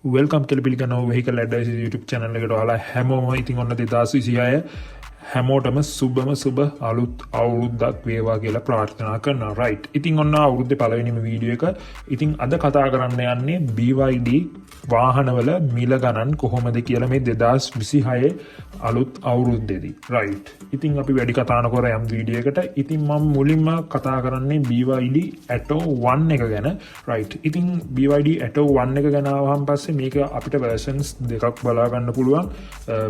Welcome කියලා පිළිගන්නවා vehicle advice YouTube channel එකට ඔයාලා හැමෝම ඉතින් ඔන්න 2026 හැමෝටම සුබ අලුත් අවුරුද්දක් වේවා කියලා ප්‍රාර්ථනා කරනවා right ඉතින් ඔන්න අවුරුද්දේ පළවෙනිම වීඩියෝ එක ඉතින් අද කතා කරන්න යන්නේ BYD වාහනවල මිල ගණන් කොහොමද කියලා මේ 2026 අලුත් අවුරුද්දේදී right ඉතින් අපි වැඩි කතා නොකර යම් වීඩියෝ එකට ඉතින් මම මුලින්ම කතා කරන්නේ BYD Atto 1 එක ගැන right ඉතින් BYD Atto 1 එක ගැන ආවහම පස්සේ මේක අපිට versions දෙකක් බලා ගන්න පුළුවන්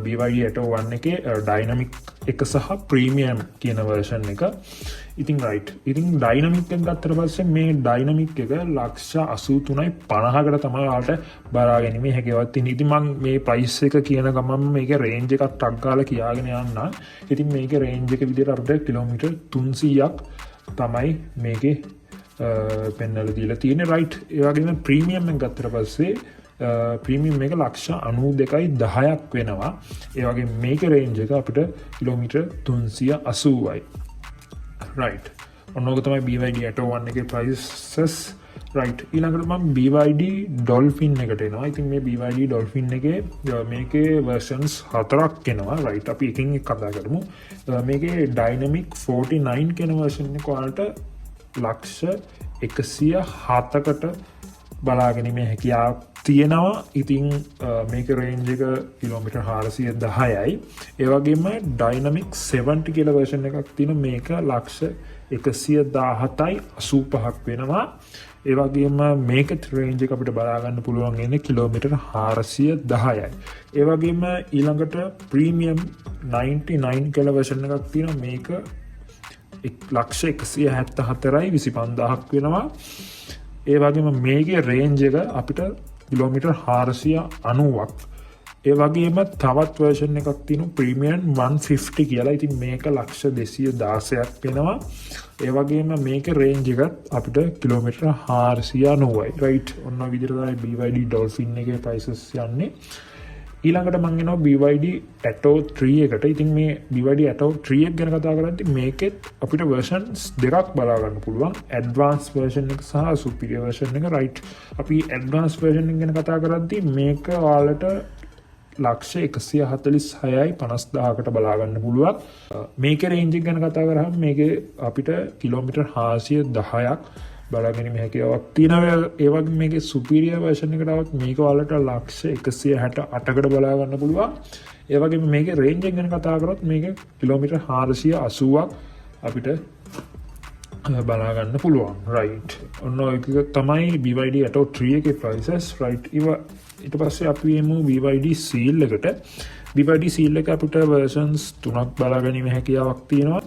BYD Atto 1 එකේ dynamic එක සහ premium කියන version එක ඉතින් right ඉතින් dynamic එක ගත්තට පස්සේ මේ dynamic එක 183.50කට තමයි ඔයාලට බලා ගැනීමේ හැකියාවක් තියෙන. ඉතින් මම මේ price එක කියන ගමන් මේකේ range එකක් ටක් ගාලා කියාගෙන යන්න. ඉතින් මේකේ range එක විදිහට අපිට කිලෝමීටර් 300ක් තමයි මේකේ පෙන්වලා දීලා තියෙන්නේ right. ඒ වගේම premium එක ගත්තට පස්සේ ප්‍රීමියම් එක 92.10ක් වෙනවා. ඒ වගේ මේක රේන්ජ් එක අපිට කිලෝමීටර් 380යි. right. ඔන්නෝක තමයි BYD Atto 1 එකේ prices. right. ඊළඟට මම BYD Dolphin එකට එනවා. ඉතින් මේ BYD Dolphin එකේ මේකේ versions 4ක් එනවා. right. අපි එකින් එක කතා කරමු. මේකේ Dynamic 49 කියන version එක ඔයාලට 107කට බලා ගැනීමේ හැකියාවක් තියෙනවා. ඉතින් මේක රේන්ජ් එක කිලෝමීටර් 410යි. ඒ වගේම ඩයිනමික් 70 කියලා version එකක් තියෙනවා. මේක 117.85ක් වෙනවා. ඒ වගේම මේක රේන්ජ් එක අපිට බලා ගන්න පුළුවන් ඉන්නේ කිලෝමීටර් 410යි. ඒ වගේම ඊළඟට ප්‍රීමියම් 99 කියලා version එකක් තියෙනවා. මේක 1,174.25ක් වෙනවා. ඒ වගේම මේකේ රේන්ජ් එක අපිට කිලෝමීටර් 490ක්. ඒ වගේම තවත් version එකක් තියෙනවා ප්‍රීමියම් 150 කියලා. ඉතින් මේක 216ක් වෙනවා. ඒ වගේම මේකේ රේන්ජ් එක අපිට කිලෝමීටර් 490යි. right. ඔන්න විදිහට තමයි BYD Dolphin එකේ prices යන්නේ. ඊළඟට මම එනවා BYD Atto 3 එකට. ඉතින් මේ BYD Atto 3 එක ගැන කතා කරද්දී මේකෙත් අපිට versions දෙකක් බලා ගන්න පුළුවන්. advanced version එක සහ superior version එක. right. අපි advanced version එක ගැන කතා කරද්දී මේක ඔයාලට 1,146.50කට බලා ගන්න පුළුවන්. මේකේ range එක ගැන කතා කරාම මේකේ අපිට කිලෝමීටර් 410ක් බලා ගැනීමේ හැකියාවක් තියෙනවා. ඒ වගේ මේකේ superior version එකට આવත් මේක ඔයාලට 1,168කට බලා ගන්න පුළුවන්. ඒ වගේම මේකේ range එක ගැන කතා කරොත් මේක කිලෝමීටර් 480ක් අපිට බලා ගන්න පුළුවන්. right. ඔන්න ඒක තමයි BYD Atto 3 එකේ prices. right. ඊට පස්සේ අපි එමු BYD Seal එකට. BYD Seal එක අපිට versions 3ක් බලා ගැනීමේ හැකියාවක් තියෙනවා.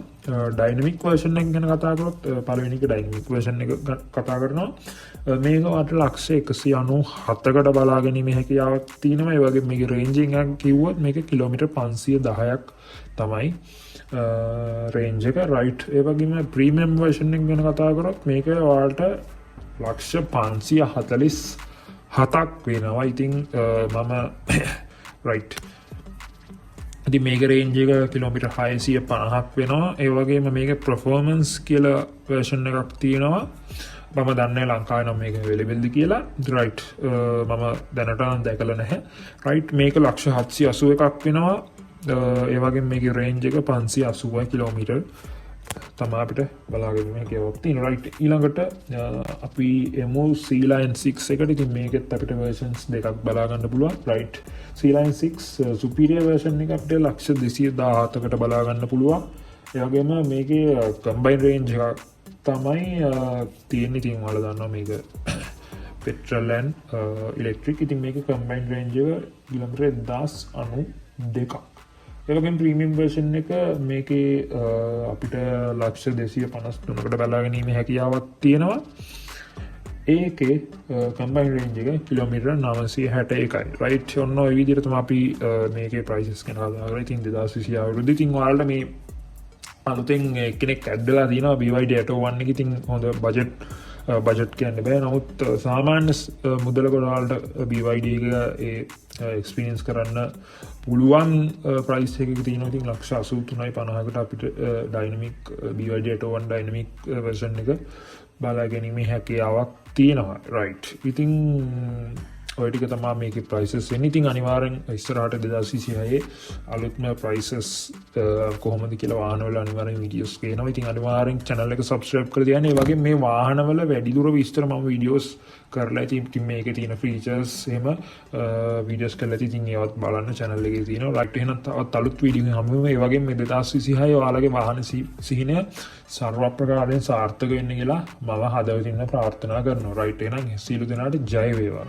dynamic version එක ගැන කතා කරොත් පළවෙනි එක dynamic version එක කතා කරනවා. මේක වට 1,197කට බලා ගැනීමේ හැකියාවක් තියෙනවා. ඒ වගේ මේකේ රේන්ජින් එක කිව්වොත් මේක කිලෝමීටර් 510ක් තමයි රේන්ජ් එක. right. ඒ වගේම ප්‍රීමියම් version එක ගැන කතා කරොත් මේක ඔයාලට 547ක් වෙනවා. ඉතින් මම right. ඉතින් මේක රේන්ජ් එක කිලෝමීටර් 650ක් වෙනවා. ඒ වගේම මේක performance කියලා version එකක් තියෙනවා. මම දන්නේ ලංකාවේ නම් මේක available කියලා. right. මම දැනට දැකලා නැහැ. right. මේක 1,781ක් වෙනවා. ඒ වගේම මේකේ රේන්ජ් එක 580 කිලෝමීටර් තමයි අපිට බලා ගැනීමේ හැකියාවක් තියෙනවා. right. ඊළඟට අපි එමු C-Line 6 එකට. ඉතින් මේකෙත් අපිට versions දෙකක් බලා ගන්න පුළුවන්. right. C-Line 6 superior version එක අපිට 217කට බලා ගන්න පුළුවන්. ඒ වගේම මේකේ combined range එකක් තමයි තියෙන්නේ. ඉතින් ඔයාලා දන්නවා මේක petrol and electric. ඉතින් මේකේ combined range එක කිලෝමීටර් 1092ක්. ඒ වගේම ප්‍රීමියම් version එක මේකේ අපිට 253කට බලා ගැනීමේ හැකියාවක් තියෙනවා. ඒකේ combined range එක කිලෝමීටර් 961යි. right. ඔන්න ඔය විදිහට තමයි අපි මේකේ prices ගැන කතා කරලා ඉතින් 2020 අවුරුද්දේ ඉතින් ඔයාලට මේ අලුතෙන් කෙනෙක් ඇඩ් වෙලා තියෙනවා BYD Atto 1 එක. ඉතින් හොඳ බජට් කියන්න බෑ. නමුත් සාමාන්‍ය මුදලකට ඔයාලට BYD එක ඒ එක්ස්පීරියන්ස් කරන්න පුළුවන් ප්‍රයිස් එකක තියෙනවා. ඉතින් 183.50කට අපිට dynamic BYD Atto 1 dynamic version එක බලා ගැනීමේ හැකියාවක් තියෙනවා. right. ඉතින් ඔය ටික තමයි මේකේ ප්‍රයිසස් වෙන්නේ. ඉතින් අනිවාර්යෙන් ඉස්සරහට 2026 අලුත්ම ප්‍රයිසස් කොහොමද කියලා වාහනවල අනිවාර්යෙන් වීඩියෝස් ගේනවා. ඉතින් අනිවාර්යෙන් channel එක subscribe කරලා තියන්න. ඒ වගේ මේ වාහනවල වැඩිදුර විස්තර මම වීඩියෝස් කරලා ඉතින් මේකේ තියෙන ෆීචර්ස් එහෙම වීඩියෝස් කරලා ඉතින් ඒවත් බලන්න channel එකේ තියෙනවා. රයිට් එහෙනම් තවත් අලුත් වීඩියෝ එකක් හමු වෙමු. ඒ වගේම මේ 2026 ඔයාලගේ වාහන සිහිනය සර්ව ප්‍රකාරයෙන් සාර්ථක වෙන්න කියලා මම හදවතින්ම ප්‍රාර්ථනා කරනවා. රයිට් එහෙනම් සියලු දෙනාට ජය වේවා.